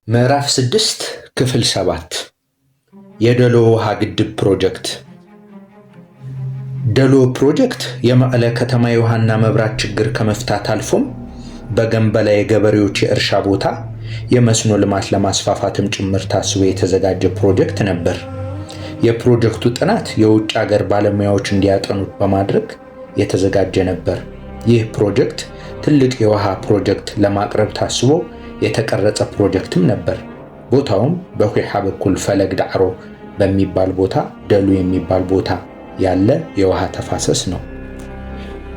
ምዕራፍ 6 ክፍል 7 የደሎ ውሃ ግድብ ፕሮጀክት። ደሎ ፕሮጀክት የመቀለ ከተማ የውሃና መብራት ችግር ከመፍታት አልፎም በገንበላ የገበሬዎች የእርሻ ቦታ የመስኖ ልማት ለማስፋፋትም ጭምር ታስቦ የተዘጋጀ ፕሮጀክት ነበር። የፕሮጀክቱ ጥናት የውጭ ሀገር ባለሙያዎች እንዲያጠኑት በማድረግ የተዘጋጀ ነበር። ይህ ፕሮጀክት ትልቅ የውሃ ፕሮጀክት ለማቅረብ ታስቦ የተቀረጸ ፕሮጀክትም ነበር። ቦታውም በኩሓ በኩል ፈለግ ዳዕሮ በሚባል ቦታ ደሉ የሚባል ቦታ ያለ የውሃ ተፋሰስ ነው።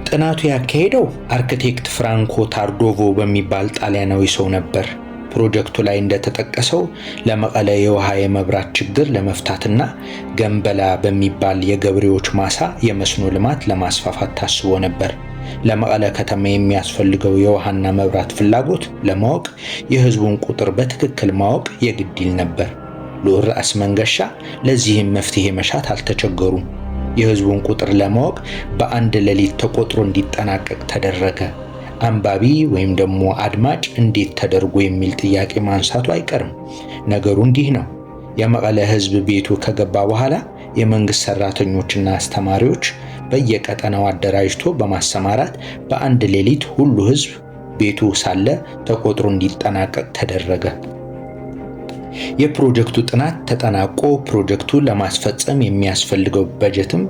ጥናቱ ያካሄደው አርኪቴክት ፍራንኮ ታርዶቮ በሚባል ጣሊያናዊ ሰው ነበር። ፕሮጀክቱ ላይ እንደተጠቀሰው ለመቀለ የውሃ የመብራት ችግር ለመፍታትና ገንበላ በሚባል የገበሬዎች ማሳ የመስኖ ልማት ለማስፋፋት ታስቦ ነበር። ለመቀለ ከተማ የሚያስፈልገው የውሃና መብራት ፍላጎት ለማወቅ የህዝቡን ቁጥር በትክክል ማወቅ የግድ ይል ነበር። ልዑል ራስ መንገሻ ለዚህም መፍትሄ መሻት አልተቸገሩም። የህዝቡን ቁጥር ለማወቅ በአንድ ሌሊት ተቆጥሮ እንዲጠናቀቅ ተደረገ። አንባቢ ወይም ደግሞ አድማጭ እንዴት ተደርጎ የሚል ጥያቄ ማንሳቱ አይቀርም። ነገሩ እንዲህ ነው። የመቀለ ህዝብ ቤቱ ከገባ በኋላ የመንግስት ሰራተኞችና አስተማሪዎች በየቀጠናው አደራጅቶ በማሰማራት በአንድ ሌሊት ሁሉ ህዝብ ቤቱ ሳለ ተቆጥሮ እንዲጠናቀቅ ተደረገ። የፕሮጀክቱ ጥናት ተጠናቆ ፕሮጀክቱ ለማስፈጸም የሚያስፈልገው በጀትም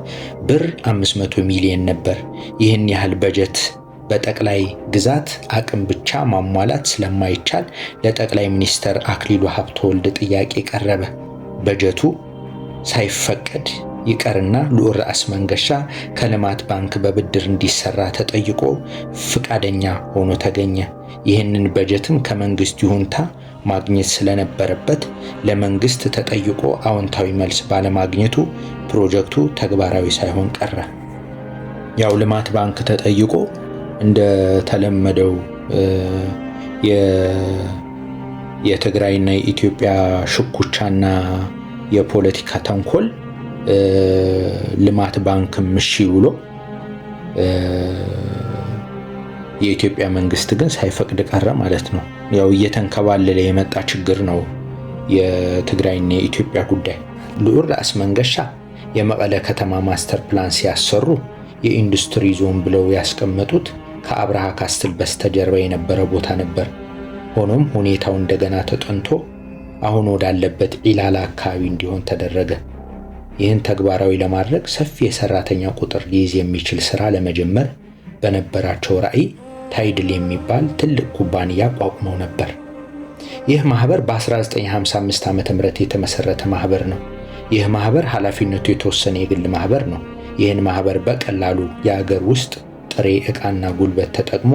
ብር 500 ሚሊዮን ነበር። ይህን ያህል በጀት በጠቅላይ ግዛት አቅም ብቻ ማሟላት ስለማይቻል ለጠቅላይ ሚኒስትር አክሊሉ ሀብተወልድ ጥያቄ ቀረበ። በጀቱ ሳይፈቀድ ይቀርና ልዑል ራስ መንገሻ ከልማት ባንክ በብድር እንዲሰራ ተጠይቆ ፍቃደኛ ሆኖ ተገኘ። ይህንን በጀትም ከመንግስት ይሁንታ ማግኘት ስለነበረበት ለመንግስት ተጠይቆ አዎንታዊ መልስ ባለማግኘቱ ፕሮጀክቱ ተግባራዊ ሳይሆን ቀረ። ያው ልማት ባንክ ተጠይቆ እንደተለመደው የትግራይና የኢትዮጵያ ሽኩቻና የፖለቲካ ተንኮል ልማት ባንክ እሺ ብሎ የኢትዮጵያ መንግስት ግን ሳይፈቅድ ቀረ ማለት ነው። ያው እየተንከባለለ የመጣ ችግር ነው የትግራይና የኢትዮጵያ ጉዳይ። ልዑል ራስ መንገሻ የመቀለ ከተማ ማስተር ፕላን ሲያሰሩ የኢንዱስትሪ ዞን ብለው ያስቀመጡት ከአብርሃ ካስትል በስተጀርባ የነበረ ቦታ ነበር። ሆኖም ሁኔታው እንደገና ተጠንቶ አሁን ወዳለበት ኢላላ አካባቢ እንዲሆን ተደረገ። ይህን ተግባራዊ ለማድረግ ሰፊ የሰራተኛ ቁጥር ሊይዝ የሚችል ስራ ለመጀመር በነበራቸው ራዕይ ታይድል የሚባል ትልቅ ኩባንያ አቋቁመው ነበር። ይህ ማህበር በ1955 ዓ.ም የተመሰረተ ማህበር ነው። ይህ ማህበር ኃላፊነቱ የተወሰነ የግል ማህበር ነው። ይህን ማህበር በቀላሉ የአገር ውስጥ ጥሬ ዕቃና ጉልበት ተጠቅሞ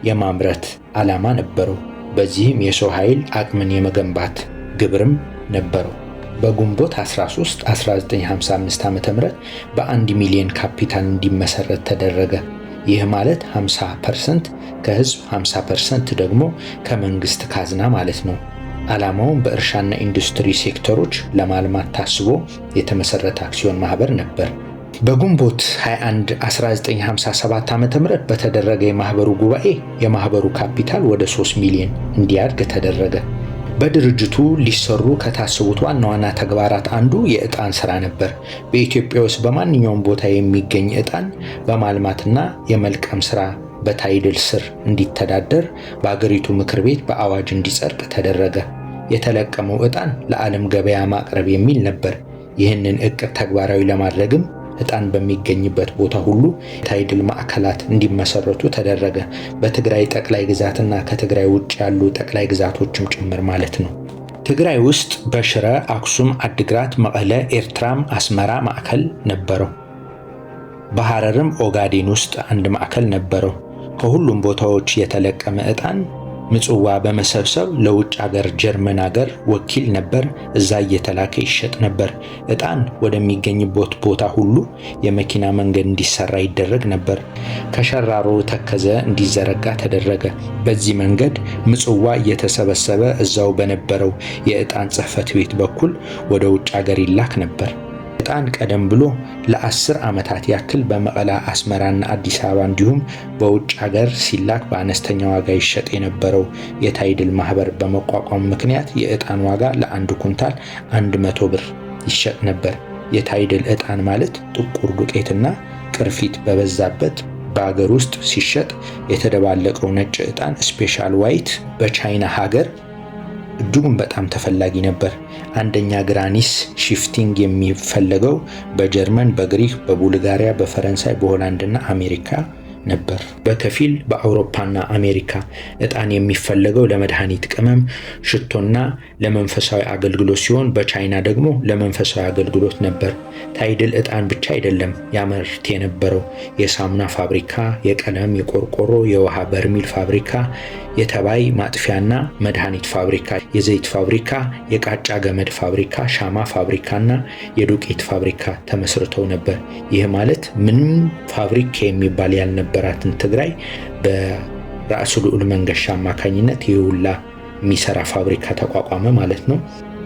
የማምረት ዓላማ ነበረው። በዚህም የሰው ኃይል አቅምን የመገንባት ግብርም ነበረው። በግንቦት 13 1955 ዓ.ም በ1 ሚሊዮን ካፒታል እንዲመሰረት ተደረገ። ይህ ማለት 50% ከህዝብ 50% ደግሞ ከመንግስት ካዝና ማለት ነው። ዓላማውን በእርሻና ኢንዱስትሪ ሴክተሮች ለማልማት ታስቦ የተመሰረተ አክሲዮን ማህበር ነበር። በግንቦት 21 1957 ዓ.ም በተደረገ የማህበሩ ጉባኤ የማህበሩ ካፒታል ወደ 3 ሚሊዮን እንዲያድግ ተደረገ። በድርጅቱ ሊሰሩ ከታሰቡት ዋና ዋና ተግባራት አንዱ የዕጣን ስራ ነበር። በኢትዮጵያ ውስጥ በማንኛውም ቦታ የሚገኝ ዕጣን በማልማትና የመልቀም ስራ በታይድል ስር እንዲተዳደር በአገሪቱ ምክር ቤት በአዋጅ እንዲጸድቅ ተደረገ። የተለቀመው ዕጣን ለዓለም ገበያ ማቅረብ የሚል ነበር። ይህንን እቅድ ተግባራዊ ለማድረግም ዕጣን በሚገኝበት ቦታ ሁሉ ታይድል ማዕከላት እንዲመሰረቱ ተደረገ። በትግራይ ጠቅላይ ግዛትና ከትግራይ ውጭ ያሉ ጠቅላይ ግዛቶችም ጭምር ማለት ነው። ትግራይ ውስጥ በሽረ፣ አክሱም፣ አድግራት፣ መቀለ፣ ኤርትራም አስመራ ማዕከል ነበረው። በሐረርም ኦጋዴን ውስጥ አንድ ማዕከል ነበረው። ከሁሉም ቦታዎች የተለቀመ ዕጣን ምጽዋ በመሰብሰብ ለውጭ ሀገር ጀርመን ሀገር ወኪል ነበር። እዛ እየተላከ ይሸጥ ነበር። ዕጣን ወደሚገኝበት ቦታ ሁሉ የመኪና መንገድ እንዲሰራ ይደረግ ነበር። ከሸራሮ ተከዘ እንዲዘረጋ ተደረገ። በዚህ መንገድ ምጽዋ እየተሰበሰበ እዛው በነበረው የዕጣን ጽሕፈት ቤት በኩል ወደ ውጭ ሀገር ይላክ ነበር። ዕጣን ቀደም ብሎ ለ10 ዓመታት ያክል በመቀለ፣ አስመራና አዲስ አበባ እንዲሁም በውጭ ሀገር ሲላክ በአነስተኛ ዋጋ ይሸጥ የነበረው የታይድል ማህበር በመቋቋም ምክንያት የዕጣን ዋጋ ለአንድ ኩንታል 100 ብር ይሸጥ ነበር። የታይድል ዕጣን ማለት ጥቁር ዱቄትና ቅርፊት በበዛበት በሀገር ውስጥ ሲሸጥ የተደባለቀው ነጭ ዕጣን ስፔሻል ዋይት በቻይና ሀገር እጅጉን በጣም ተፈላጊ ነበር። አንደኛ ግራኒስ ሽፍቲንግ የሚፈለገው በጀርመን፣ በግሪክ፣ በቡልጋሪያ፣ በፈረንሳይ፣ በሆላንድና አሜሪካ ነበር። በከፊል በአውሮፓና አሜሪካ ዕጣን የሚፈለገው ለመድኃኒት ቅመም፣ ሽቶና ለመንፈሳዊ አገልግሎት ሲሆን በቻይና ደግሞ ለመንፈሳዊ አገልግሎት ነበር። ታይድል ዕጣን ብቻ አይደለም ያመርት የነበረው። የሳሙና ፋብሪካ፣ የቀለም፣ የቆርቆሮ፣ የውሃ በርሚል ፋብሪካ፣ የተባይ ማጥፊያና መድኃኒት ፋብሪካ፣ የዘይት ፋብሪካ፣ የቃጫ ገመድ ፋብሪካ፣ ሻማ ፋብሪካና የዱቄት ፋብሪካ ተመስርተው ነበር። ይህ ማለት ምንም ፋብሪካ የሚባል ያልነበራትን ትግራይ በራስ ልዑል መንገሻ አማካኝነት የሁላ የሚሰራ ፋብሪካ ተቋቋመ ማለት ነው።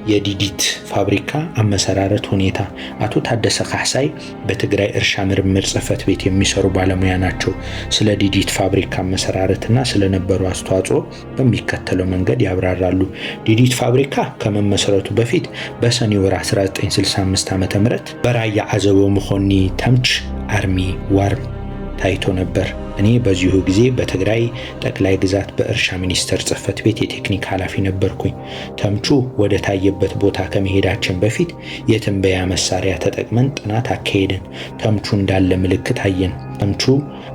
የዲዲት ፋብሪካ አመሰራረት ሁኔታ አቶ ታደሰ ካሕሳይ በትግራይ እርሻ ምርምር ጽሕፈት ቤት የሚሰሩ ባለሙያ ናቸው። ስለ ዲዲት ፋብሪካ አመሰራረትና ስለነበሩ አስተዋጽኦ በሚከተለው መንገድ ያብራራሉ። ዲዲት ፋብሪካ ከመመስረቱ በፊት በሰኔ ወር 1965 ዓ.ም በራያ አዘቦ መኾኒ ተምች አርሚ ዋርም ታይቶ ነበር። እኔ በዚሁ ጊዜ በትግራይ ጠቅላይ ግዛት በእርሻ ሚኒስቴር ጽሕፈት ቤት የቴክኒክ ኃላፊ ነበርኩኝ። ተምቹ ወደ ታየበት ቦታ ከመሄዳችን በፊት የትንበያ መሳሪያ ተጠቅመን ጥናት አካሄድን። ተምቹ እንዳለ ምልክት አየን። ተምቹ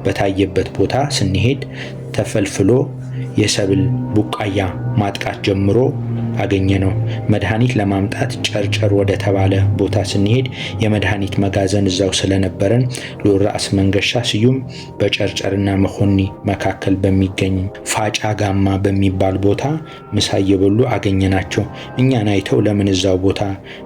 በታየበት ቦታ ስንሄድ ተፈልፍሎ የሰብል ቡቃያ ማጥቃት ጀምሮ አገኘ ነው። መድኃኒት ለማምጣት ጨርጨር ወደ ተባለ ቦታ ስንሄድ የመድኃኒት መጋዘን እዛው ስለነበረን ልዑል ራስ መንገሻ ስዩም በጨርጨርና መኾኒ መካከል በሚገኝ ፋጫ ጋማ በሚባል ቦታ ምሳ እየበሉ አገኘናቸው። እኛን አይተው ለምን እዛው ቦታ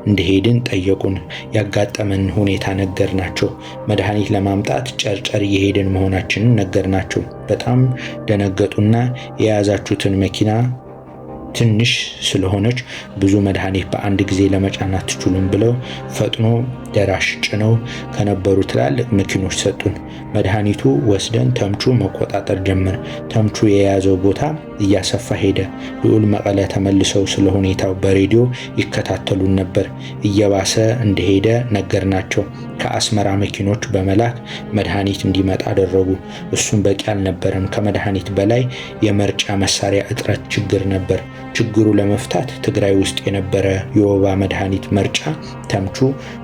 እንደሄድን ጠየቁን። ያጋጠመን ሁኔታ ነገርናቸው። መድኃኒት ለማምጣት ጨርጨር እየሄድን መሆናችንን ነገርናቸው። በጣም ደነገጡና የያዛችሁትን መኪና ትንሽ ስለሆነች ብዙ መድኃኒት በአንድ ጊዜ ለመጫን አትችሉም ብለው ፈጥኖ ደራሽ ጭነው ከነበሩ ትላልቅ መኪኖች ሰጡን። መድኃኒቱ ወስደን ተምቹ መቆጣጠር ጀመር። ተምቹ የያዘው ቦታ እያሰፋ ሄደ። ልዑል መቀለ ተመልሰው ስለ ሁኔታው በሬዲዮ ይከታተሉን ነበር። እየባሰ እንደሄደ ነገርናቸው። ከአስመራ መኪኖች በመላክ መድኃኒት እንዲመጣ አደረጉ። እሱም በቂ አልነበረም። ከመድኃኒት በላይ የመርጫ መሳሪያ እጥረት ችግር ነበር። ችግሩ ለመፍታት ትግራይ ውስጥ የነበረ የወባ መድኃኒት መርጫ ተምቹ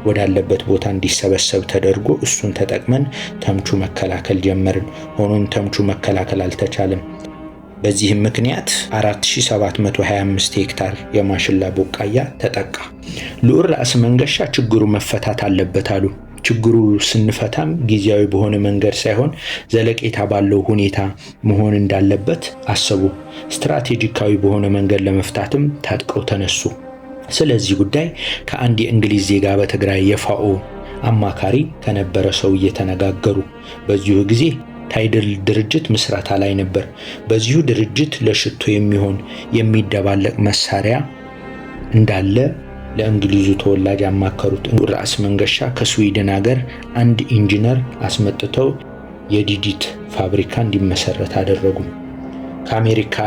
ወዳለበት ቦታ እንዲሰበሰብ ተደርጎ እሱን ተጠቅመን ተምቹ መከላከል ጀመርን። ሆኖም ተምቹ መከላከል አልተቻለም። በዚህም ምክንያት 4725 ሄክታር የማሽላ ቡቃያ ተጠቃ። ልዑል ራስ መንገሻ ችግሩ መፈታት አለበት አሉ። ችግሩ ስንፈታም ጊዜያዊ በሆነ መንገድ ሳይሆን ዘለቄታ ባለው ሁኔታ መሆን እንዳለበት አሰቡ። ስትራቴጂካዊ በሆነ መንገድ ለመፍታትም ታጥቀው ተነሱ። ስለዚህ ጉዳይ ከአንድ የእንግሊዝ ዜጋ በትግራይ የፋኦ አማካሪ ከነበረ ሰው እየተነጋገሩ በዚሁ ጊዜ ታይድል ድርጅት ምስረታ ላይ ነበር። በዚሁ ድርጅት ለሽቶ የሚሆን የሚደባለቅ መሳሪያ እንዳለ ለእንግሊዙ ተወላጅ አማከሩት። ራስ መንገሻ ከስዊድን ሀገር አንድ ኢንጂነር አስመጥተው የዲዲት ፋብሪካ እንዲመሰረት አደረጉ። ከአሜሪካ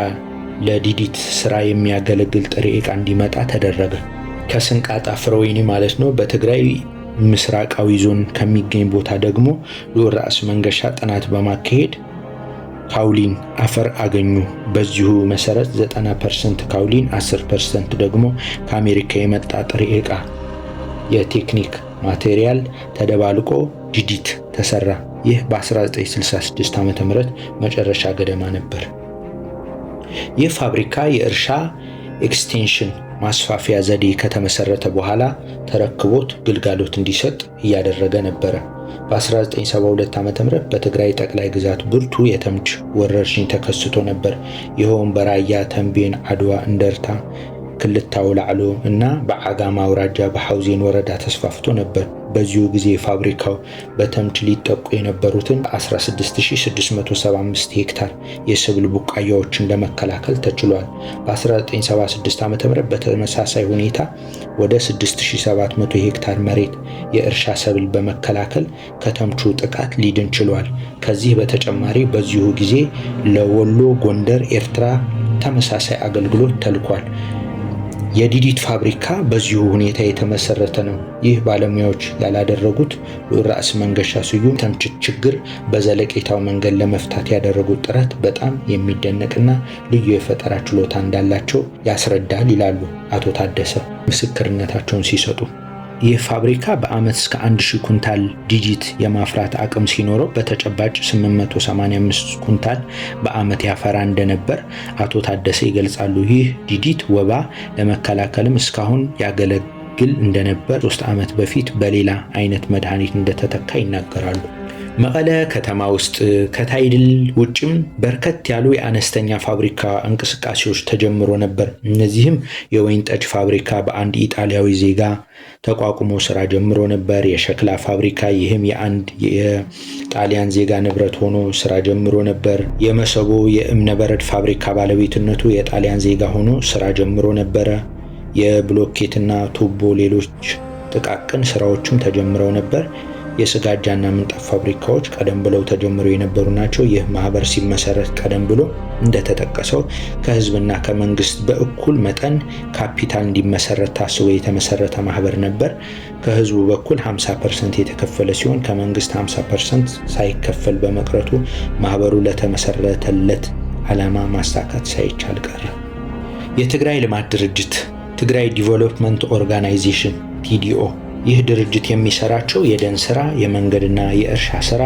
ለዲዲት ስራ የሚያገለግል ጥሬ ዕቃ እንዲመጣ ተደረገ። ከስንቃጣ ፍረወይኒ ማለት ነው። በትግራይ ምስራቃዊ ዞን ከሚገኝ ቦታ ደግሞ ልዑል ራስ መንገሻ ጥናት በማካሄድ ካውሊን አፈር አገኙ። በዚሁ መሰረት 90% ካውሊን፣ 10% ደግሞ ከአሜሪካ የመጣ ጥሬ ዕቃ የቴክኒክ ማቴሪያል ተደባልቆ ዲዲት ተሰራ። ይህ በ1966 ዓ.ም መጨረሻ ገደማ ነበር። ይህ ፋብሪካ የእርሻ ኤክስቴንሽን ማስፋፊያ ዘዴ ከተመሰረተ በኋላ ተረክቦት ግልጋሎት እንዲሰጥ እያደረገ ነበረ። በ1972 ዓ.ም በትግራይ ጠቅላይ ግዛት ብርቱ የተምች ወረርሽኝ ተከስቶ ነበር። ይኸውም በራያ፣ ተንቤን፣ አድዋ፣ እንደርታ፣ ክልታው ላዕሎ እና በዓጋማ አውራጃ በሐውዜን ወረዳ ተስፋፍቶ ነበር። በዚሁ ጊዜ ፋብሪካው በተምች ሊጠቁ የነበሩትን 16675 ሄክታር የሰብል ቡቃያዎችን ለመከላከል ተችሏል። በ1976 ዓ.ም በተመሳሳይ ሁኔታ ወደ 6700 ሄክታር መሬት የእርሻ ሰብል በመከላከል ከተምቹ ጥቃት ሊድን ችሏል። ከዚህ በተጨማሪ በዚሁ ጊዜ ለወሎ፣ ጎንደር፣ ኤርትራ ተመሳሳይ አገልግሎት ተልኳል። የዲዲት ፋብሪካ በዚሁ ሁኔታ የተመሰረተ ነው። ይህ ባለሙያዎች ያላደረጉት ልዑል ራስ መንገሻ ስዩም ተምች ችግር በዘለቄታው መንገድ ለመፍታት ያደረጉት ጥረት በጣም የሚደነቅና ልዩ የፈጠራ ችሎታ እንዳላቸው ያስረዳል ይላሉ አቶ ታደሰ ምስክርነታቸውን ሲሰጡ። ይህ ፋብሪካ በአመት እስከ 1000 ኩንታል ዲጂት የማፍራት አቅም ሲኖረው በተጨባጭ 885 ኩንታል በአመት ያፈራ እንደነበር አቶ ታደሰ ይገልጻሉ። ይህ ዲጂት ወባ ለመከላከልም እስካሁን ያገለግል እንደነበር 3 ዓመት በፊት በሌላ አይነት መድኃኒት እንደተተካ ይናገራሉ። መቀለ ከተማ ውስጥ ከታይድል ውጭም በርከት ያሉ የአነስተኛ ፋብሪካ እንቅስቃሴዎች ተጀምሮ ነበር። እነዚህም የወይን ጠጅ ፋብሪካ በአንድ ኢጣሊያዊ ዜጋ ተቋቁሞ ስራ ጀምሮ ነበር። የሸክላ ፋብሪካ ይህም የአንድ የጣሊያን ዜጋ ንብረት ሆኖ ስራ ጀምሮ ነበር። የመሰቦ የእብነበረድ ፋብሪካ ባለቤትነቱ የጣሊያን ዜጋ ሆኖ ስራ ጀምሮ ነበረ። የብሎኬትና ቱቦ ሌሎች ጥቃቅን ስራዎችም ተጀምረው ነበር። የስጋጃና ምንጣፍ ፋብሪካዎች ቀደም ብለው ተጀምረው የነበሩ ናቸው። ይህ ማህበር ሲመሰረት ቀደም ብሎ እንደተጠቀሰው ከህዝብና ከመንግስት በእኩል መጠን ካፒታል እንዲመሰረት ታስቦ የተመሰረተ ማህበር ነበር። ከህዝቡ በኩል 50% የተከፈለ ሲሆን ከመንግስት 50% ሳይከፈል በመቅረቱ ማህበሩ ለተመሰረተለት ዓላማ ማሳካት ሳይቻል ቀረ። የትግራይ ልማት ድርጅት ትግራይ ዲቨሎፕመንት ኦርጋናይዜሽን ቲዲኦ ይህ ድርጅት የሚሰራቸው የደን ስራ፣ የመንገድና የእርሻ ስራ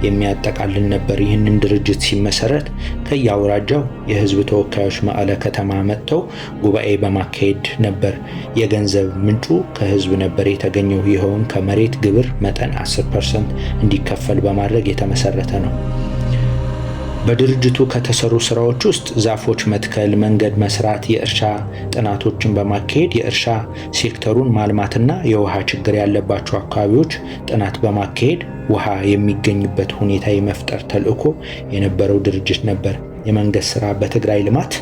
የሚያጠቃልል ነበር። ይህንን ድርጅት ሲመሰረት ከየአውራጃው የህዝብ ተወካዮች መቀለ ከተማ መጥተው ጉባኤ በማካሄድ ነበር። የገንዘብ ምንጩ ከህዝብ ነበር የተገኘው። ይኸውም ከመሬት ግብር መጠን 10% እንዲከፈል በማድረግ የተመሰረተ ነው። በድርጅቱ ከተሰሩ ስራዎች ውስጥ ዛፎች መትከል፣ መንገድ መስራት፣ የእርሻ ጥናቶችን በማካሄድ የእርሻ ሴክተሩን ማልማትና የውሃ ችግር ያለባቸው አካባቢዎች ጥናት በማካሄድ ውሃ የሚገኝበት ሁኔታ የመፍጠር ተልዕኮ የነበረው ድርጅት ነበር። የመንገድ ስራ በትግራይ ልማት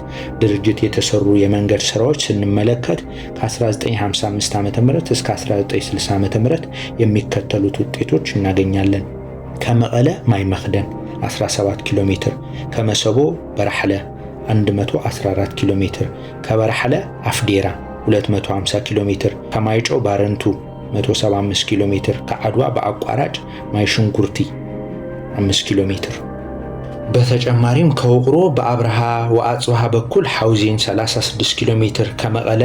ድርጅት የተሰሩ የመንገድ ስራዎች ስንመለከት ከ1955 ዓ.ም እስከ 1960 ዓ.ም የሚከተሉት ውጤቶች እናገኛለን። ከመቀለ ማይ መክደን 17 ኪሎ ሜትር፣ ከመሰቦ በራሕለ 114 ኪሎ ሜትር፣ ከበራሕለ አፍዴራ 250 ኪሎ ሜትር፣ ከማይጨው ባረንቱ 175 ኪሎ ሜትር፣ ከአድዋ በአቋራጭ ማይሽንኩርቲ 5 ኪሎ ሜትር። በተጨማሪም ከውቅሮ በአብርሃ ወአጽብሃ በኩል ሐውዜን 36 ኪሎ ሜትር፣ ከመቀለ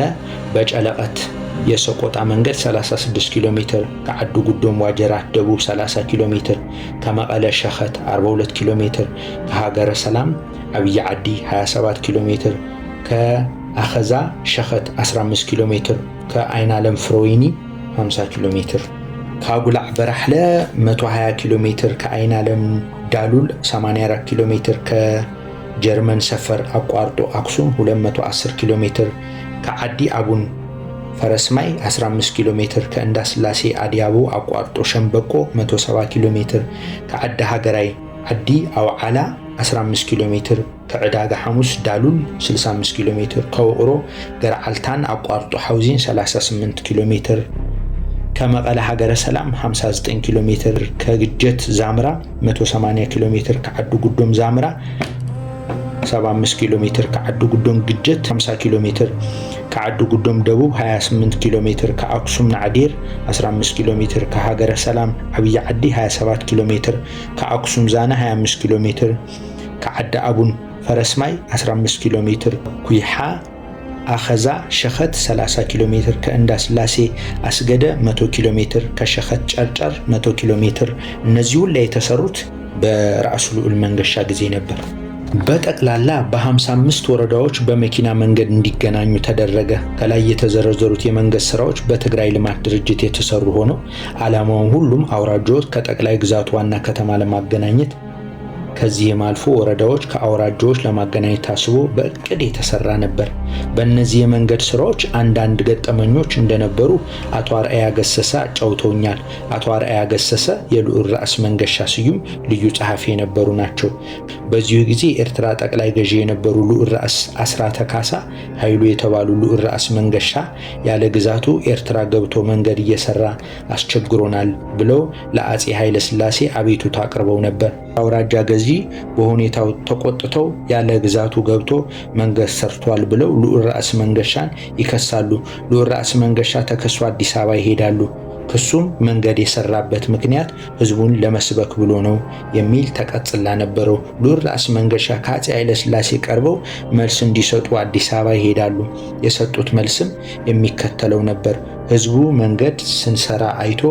በጨለቀት የሰቆጣ መንገድ 36 ኪሎ ሜትር፣ ከዓዱ ጉዶም ዋጀራት ደቡብ 30 ኪሎ ሜትር፣ ከመቀለ ሸኸት 42 ኪሎ ሜትር፣ ከሀገረ ሰላም አብይ ዓዲ 27 ኪሎ ሜትር፣ ከአኸዛ ሸኸት 15 ኪሎ ሜትር፣ ከአይናለም ፍሮይኒ 50 ኪሎ ሜትር፣ ከአጉላዕ በራሕለ 120 ኪሎ ሜትር፣ ከአይናለም ዳሉል 84 ኪሎ ሜትር፣ ከጀርመን ሰፈር አቋርጦ አክሱም 210 ኪሎ ሜትር፣ ከዓዲ አቡን ፈረስማይ 15 ኪሎ ሜትር፣ ከእንዳስላሴ አዲያቦ አቋርጦ ሸምበቆ 170 ኪሎ ሜትር፣ ከዓዲ ሃገራይ ዓዲ አውዓላ 15 ኪሎ ሜትር፣ ከዕዳጋ ሐሙስ ዳሉል 65 ኪሎ ሜትር፣ ከውቅሮ ገርዓልታን አቋርጦ ሐውዜን 38 ኪሎ ሜትር፣ ከመቀለ ሀገረ ሰላም 59 ኪሎ ሜትር፣ ከግጀት ዛምራ 180 ኪሎ ሜትር፣ ከዓዱ ጉዶም ዛምራ 75 ኪሎ ሜትር፣ ከዓዱ ጉዶም ግጀት 50 ኪሎ ሜትር፣ ከዓዱ ጉዶም ደቡብ 28 ኪሎ ሜትር፣ ከአክሱም ናዕዴር 15 ኪሎ ሜትር፣ ከሀገረ ሰላም ዓብይ ዓዲ 27 ኪሎ ሜትር፣ ከአክሱም ዛና 25 ኪሎ ሜትር፣ ከዓዲ አቡን ፈረስማይ 15 ኪሎ ሜትር፣ ኩይሓ አኸዛ ሸኸት 30 ኪሎ ሜትር፣ ከእንዳስላሴ አስገደ 100 ኪሎ ሜትር፣ ከሸኸት ጨርጨር 100 ኪሎ ሜትር። እነዚህ ሁሉ የተሰሩት በራሱ ልዑል መንገሻ ጊዜ ነበር። በጠቅላላ በ55 ወረዳዎች በመኪና መንገድ እንዲገናኙ ተደረገ። ከላይ የተዘረዘሩት የመንገድ ስራዎች በትግራይ ልማት ድርጅት የተሰሩ ሆነው ዓላማውን ሁሉም አውራጃዎች ከጠቅላይ ግዛቱ ዋና ከተማ ለማገናኘት ከዚህም አልፎ ወረዳዎች ከአውራጃዎች ለማገናኘት ታስቦ በእቅድ የተሰራ ነበር። በእነዚህ የመንገድ ስራዎች አንዳንድ ገጠመኞች እንደነበሩ አቶ አርአያ ገሰሰ አጫውተውኛል። አቶ አርአያ ገሰሰ የልዑል ራስ መንገሻ ስዩም ልዩ ጸሐፊ የነበሩ ናቸው። በዚሁ ጊዜ ኤርትራ ጠቅላይ ገዢ የነበሩ ልዑል ራስ አስራተ ካሳ ኃይሉ የተባሉ ልዑል ራስ መንገሻ ያለ ግዛቱ ኤርትራ ገብቶ መንገድ እየሰራ አስቸግሮናል ብለው ለአጼ ኃይለ ሥላሴ አቤቱታ አቅርበው ነበር። አውራጃ ገዢ በሁኔታው ተቆጥተው ያለ ግዛቱ ገብቶ መንገድ ሰርቷል ብለው ልዑል ራስ መንገሻን ይከሳሉ። ልዑል ራስ መንገሻ ተከሶ አዲስ አበባ ይሄዳሉ። ክሱም መንገድ የሰራበት ምክንያት ህዝቡን ለመስበክ ብሎ ነው የሚል ተቀጽላ ነበረው። ልዑል ራስ መንገሻ ከአጼ ኃይለ ሥላሴ ቀርበው መልስ እንዲሰጡ አዲስ አበባ ይሄዳሉ። የሰጡት መልስም የሚከተለው ነበር። ህዝቡ መንገድ ስንሰራ አይቶ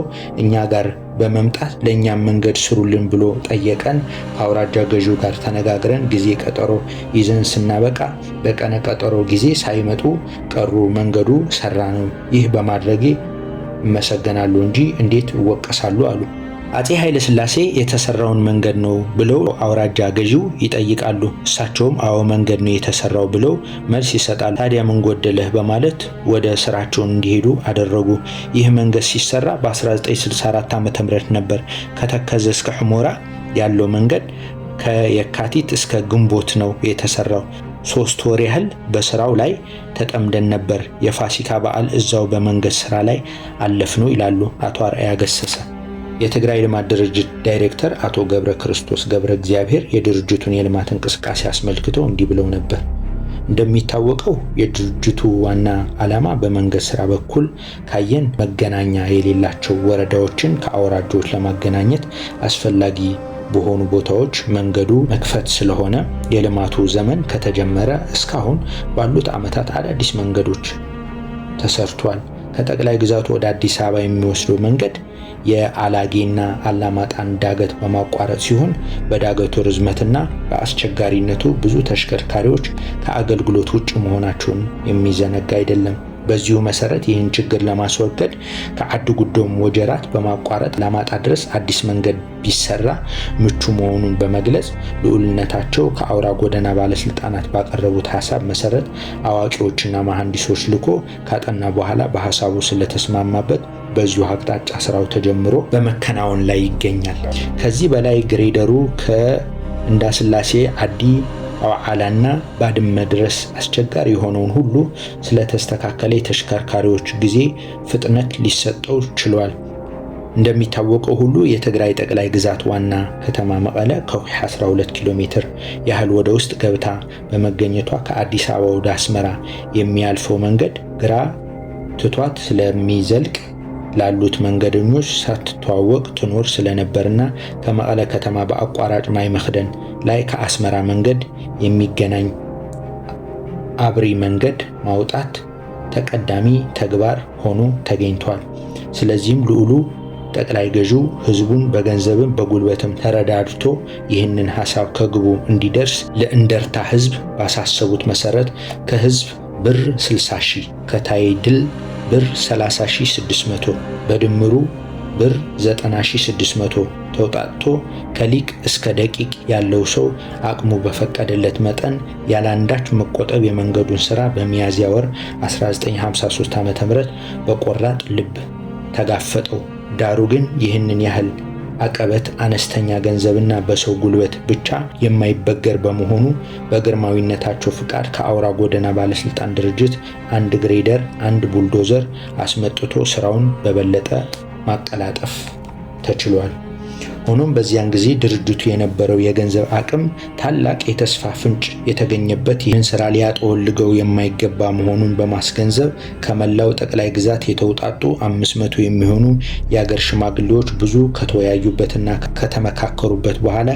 እኛ ጋር በመምጣት ለእኛም መንገድ ስሩልን ብሎ ጠየቀን። ከአውራጃ ገዢው ጋር ተነጋግረን ጊዜ ቀጠሮ ይዘን ስናበቃ በቀነ ቀጠሮ ጊዜ ሳይመጡ ቀሩ። መንገዱ ሰራ ነው። ይህ በማድረጌ እመሰገናለሁ እንጂ እንዴት እወቀሳሉ አሉ። አጼ ኃይለ ሥላሴ የተሰራውን መንገድ ነው ብለው አውራጃ ገዢው ይጠይቃሉ። እሳቸውም አዎ መንገድ ነው የተሰራው ብለው መልስ ይሰጣሉ። ታዲያ ምን ጎደለህ በማለት ወደ ስራቸው እንዲሄዱ አደረጉ። ይህ መንገድ ሲሰራ በ1964 ዓ.ም ነበር። ከተከዘ እስከ ሑመራ ያለው መንገድ ከየካቲት እስከ ግንቦት ነው የተሰራው። 3 ወር ያህል በስራው ላይ ተጠምደን ነበር። የፋሲካ በዓል እዛው በመንገድ ስራ ላይ አለፍነው ይላሉ አቶ አርአያ ገሰሰ። የትግራይ ልማት ድርጅት ዳይሬክተር አቶ ገብረ ክርስቶስ ገብረ እግዚአብሔር የድርጅቱን የልማት እንቅስቃሴ አስመልክተው እንዲህ ብለው ነበር። እንደሚታወቀው የድርጅቱ ዋና ዓላማ በመንገድ ስራ በኩል ካየን መገናኛ የሌላቸው ወረዳዎችን ከአውራጆች ለማገናኘት አስፈላጊ በሆኑ ቦታዎች መንገዱ መክፈት ስለሆነ የልማቱ ዘመን ከተጀመረ እስካሁን ባሉት ዓመታት አዳዲስ መንገዶች ተሰርቷል። ከጠቅላይ ግዛቱ ወደ አዲስ አበባ የሚወስደው መንገድ የአላጌና አላማጣን ዳገት በማቋረጥ ሲሆን በዳገቱ ርዝመትና በአስቸጋሪነቱ ብዙ ተሽከርካሪዎች ከአገልግሎት ውጭ መሆናቸውን የሚዘነጋ አይደለም። በዚሁ መሰረት ይህን ችግር ለማስወገድ ከአድ ጉዶም ወጀራት በማቋረጥ አላማጣ ድረስ አዲስ መንገድ ቢሰራ ምቹ መሆኑን በመግለጽ ልዑልነታቸው ከአውራ ጎዳና ባለስልጣናት ባቀረቡት ሐሳብ መሰረት አዋቂዎችና መሐንዲሶች ልኮ ካጠና በኋላ በሐሳቡ ስለተስማማበት በዚሁ አቅጣጫ ስራው ተጀምሮ በመከናወን ላይ ይገኛል። ከዚህ በላይ ግሬደሩ ከእንዳስላሴ አዲ አዋዓላና ባድመ ድረስ አስቸጋሪ የሆነውን ሁሉ ስለተስተካከለ የተሽከርካሪዎች ጊዜ ፍጥነት ሊሰጠው ችሏል። እንደሚታወቀው ሁሉ የትግራይ ጠቅላይ ግዛት ዋና ከተማ መቀለ ከውሃ 12 ኪሎ ሜትር ያህል ወደ ውስጥ ገብታ በመገኘቷ ከአዲስ አበባ ወደ አስመራ የሚያልፈው መንገድ ግራ ትቷት ስለሚዘልቅ ላሉት መንገደኞች ሳትተዋወቅ ትኖር ስለነበርና ከመቀለ ከተማ በአቋራጭ ማይ መክደን ላይ ከአስመራ መንገድ የሚገናኝ አብሪ መንገድ ማውጣት ተቀዳሚ ተግባር ሆኖ ተገኝቷል። ስለዚህም ልዑሉ ጠቅላይ ገዢው ህዝቡን በገንዘብም በጉልበትም ተረዳድቶ ይህንን ሐሳብ ከግቡ እንዲደርስ ለእንደርታ ህዝብ ባሳሰቡት መሰረት ከህዝብ ብር 60,000 ከታይድል ብር 30,600 በድምሩ ብር 90,600 ተውጣጥቶ ከሊቅ እስከ ደቂቅ ያለው ሰው አቅሙ በፈቀደለት መጠን ያላንዳች መቆጠብ የመንገዱን ስራ በሚያዝያ ወር 1953 ዓ.ም በቆራጥ ልብ ተጋፈጠው። ዳሩ ግን ይህንን ያህል አቀበት አነስተኛ ገንዘብና በሰው ጉልበት ብቻ የማይበገር በመሆኑ በግርማዊነታቸው ፍቃድ ከአውራ ጎዳና ባለስልጣን ድርጅት 1 ግሬደር 1 ቡልዶዘር አስመጥቶ ስራውን በበለጠ ማቀላጠፍ ተችሏል። ሆኖም በዚያን ጊዜ ድርጅቱ የነበረው የገንዘብ አቅም ታላቅ የተስፋ ፍንጭ የተገኘበት ይህን ስራ ሊያጠወልገው የማይገባ መሆኑን በማስገንዘብ ከመላው ጠቅላይ ግዛት የተውጣጡ 500 የሚሆኑ የአገር ሽማግሌዎች ብዙ ከተወያዩበትና ከተመካከሩበት በኋላ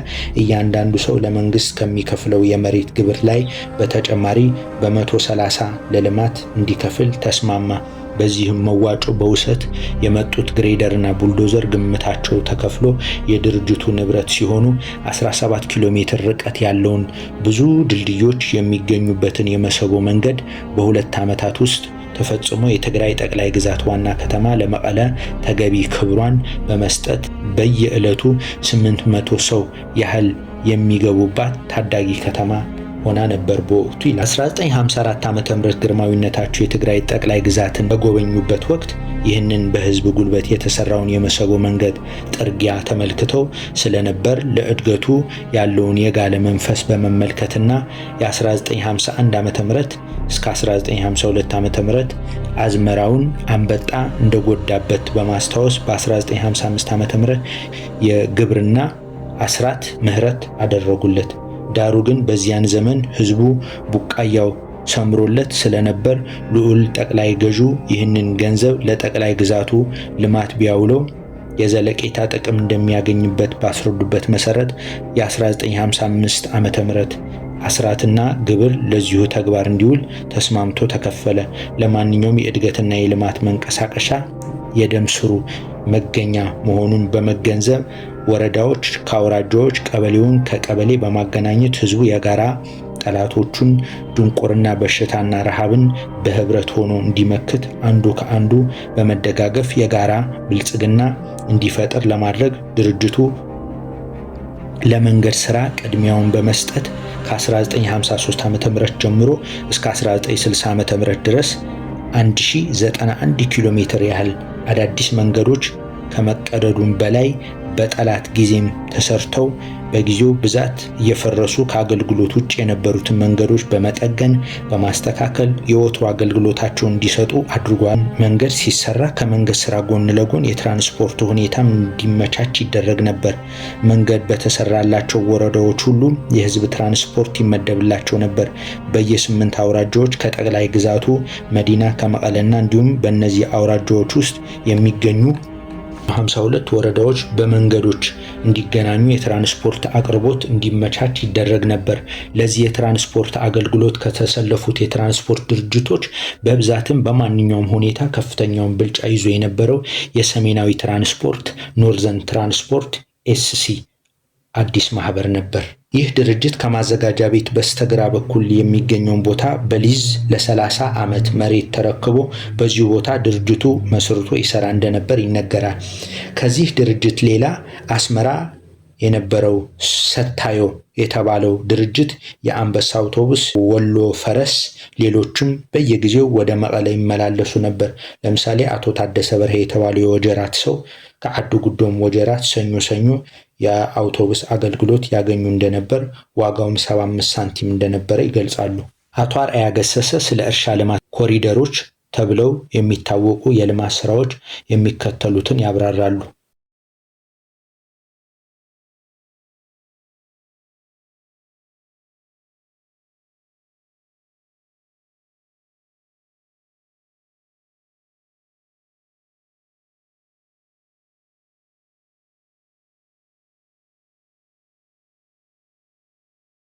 እያንዳንዱ ሰው ለመንግስት ከሚከፍለው የመሬት ግብር ላይ በተጨማሪ በ130 ለልማት እንዲከፍል ተስማማ። በዚህም መዋጮ በውሰት የመጡት ግሬደርና ቡልዶዘር ግምታቸው ተከፍሎ የድርጅቱ ንብረት ሲሆኑ 17 ኪሎ ሜትር ርቀት ያለውን ብዙ ድልድዮች የሚገኙበትን የመሰቦ መንገድ በ2 ዓመታት ውስጥ ተፈጽሞ የትግራይ ጠቅላይ ግዛት ዋና ከተማ ለመቀለ ተገቢ ክብሯን በመስጠት በየዕለቱ 800 ሰው ያህል የሚገቡባት ታዳጊ ከተማ ሆና ነበር በወቅቱ ይላል። 1954 ዓ.ም ግርማዊነታቸው የትግራይ ጠቅላይ ግዛትን በጎበኙበት ወቅት ይህንን በህዝብ ጉልበት የተሰራውን የመሰቦ መንገድ ጥርጊያ ተመልክተው ስለነበር ለእድገቱ ያለውን የጋለ መንፈስ በመመልከትና የ1951 ዓ.ም እስከ 1952 ዓ.ም አዝመራውን አንበጣ እንደጎዳበት በማስታወስ በ1955 ዓ.ም የግብርና አስራት ምህረት አደረጉለት። ዳሩ ግን በዚያን ዘመን ህዝቡ ቡቃያው ሰምሮለት ስለነበር ልዑል ጠቅላይ ገዡ ይህንን ገንዘብ ለጠቅላይ ግዛቱ ልማት ቢያውለው የዘለቄታ ጥቅም እንደሚያገኝበት ባስረዱበት መሰረት የ1955 ዓመተ ምህረት አስራትና ግብር ለዚሁ ተግባር እንዲውል ተስማምቶ ተከፈለ። ለማንኛውም የእድገትና የልማት መንቀሳቀሻ የደም ስሩ መገኛ መሆኑን በመገንዘብ ወረዳዎች ከአውራጃዎች፣ ቀበሌውን ከቀበሌ በማገናኘት ህዝቡ የጋራ ጠላቶቹን ድንቁርና፣ በሽታና ረሃብን በህብረት ሆኖ እንዲመክት አንዱ ከአንዱ በመደጋገፍ የጋራ ብልጽግና እንዲፈጠር ለማድረግ ድርጅቱ ለመንገድ ስራ ቅድሚያውን በመስጠት ከ1953 ዓ.ም ጀምሮ እስከ 1960 ዓ.ም ድረስ 1091 ኪሎ ሜትር ያህል አዳዲስ መንገዶች ከመቀደዱም በላይ በጠላት ጊዜም ተሰርተው በጊዜው ብዛት እየፈረሱ ከአገልግሎት ውጭ የነበሩትን መንገዶች በመጠገን በማስተካከል የወትሮ አገልግሎታቸውን እንዲሰጡ አድርጓል። መንገድ ሲሰራ ከመንገድ ስራ ጎን ለጎን የትራንስፖርት ሁኔታም እንዲመቻች ይደረግ ነበር። መንገድ በተሰራላቸው ወረዳዎች ሁሉ የህዝብ ትራንስፖርት ይመደብላቸው ነበር። በየ8 አውራጃዎች ከጠቅላይ ግዛቱ መዲና ከመቀለና እንዲሁም በእነዚህ አውራጃዎች ውስጥ የሚገኙ 52 ወረዳዎች በመንገዶች እንዲገናኙ የትራንስፖርት አቅርቦት እንዲመቻች ይደረግ ነበር። ለዚህ የትራንስፖርት አገልግሎት ከተሰለፉት የትራንስፖርት ድርጅቶች በብዛትም በማንኛውም ሁኔታ ከፍተኛውን ብልጫ ይዞ የነበረው የሰሜናዊ ትራንስፖርት ኖርዘርን ትራንስፖርት ኤስሲ አዲስ ማህበር ነበር። ይህ ድርጅት ከማዘጋጃ ቤት በስተግራ በኩል የሚገኘውን ቦታ በሊዝ ለ30 ዓመት መሬት ተረክቦ በዚሁ ቦታ ድርጅቱ መስርቶ ይሰራ እንደነበር ይነገራል። ከዚህ ድርጅት ሌላ አስመራ የነበረው ሰታዮ የተባለው ድርጅት የአንበሳ አውቶቡስ፣ ወሎ ፈረስ፣ ሌሎችም በየጊዜው ወደ መቀለ ይመላለሱ ነበር። ለምሳሌ አቶ ታደሰ በርሄ የተባለው የወጀራት ሰው ከአዱ ጉዶም ወጀራት ሰኞ ሰኞ የአውቶቡስ አገልግሎት ያገኙ እንደነበር፣ ዋጋውም 75 ሳንቲም እንደነበረ ይገልጻሉ። አቶ አርአያ ገሰሰ ስለ እርሻ ልማት ኮሪደሮች ተብለው የሚታወቁ የልማት ስራዎች የሚከተሉትን ያብራራሉ።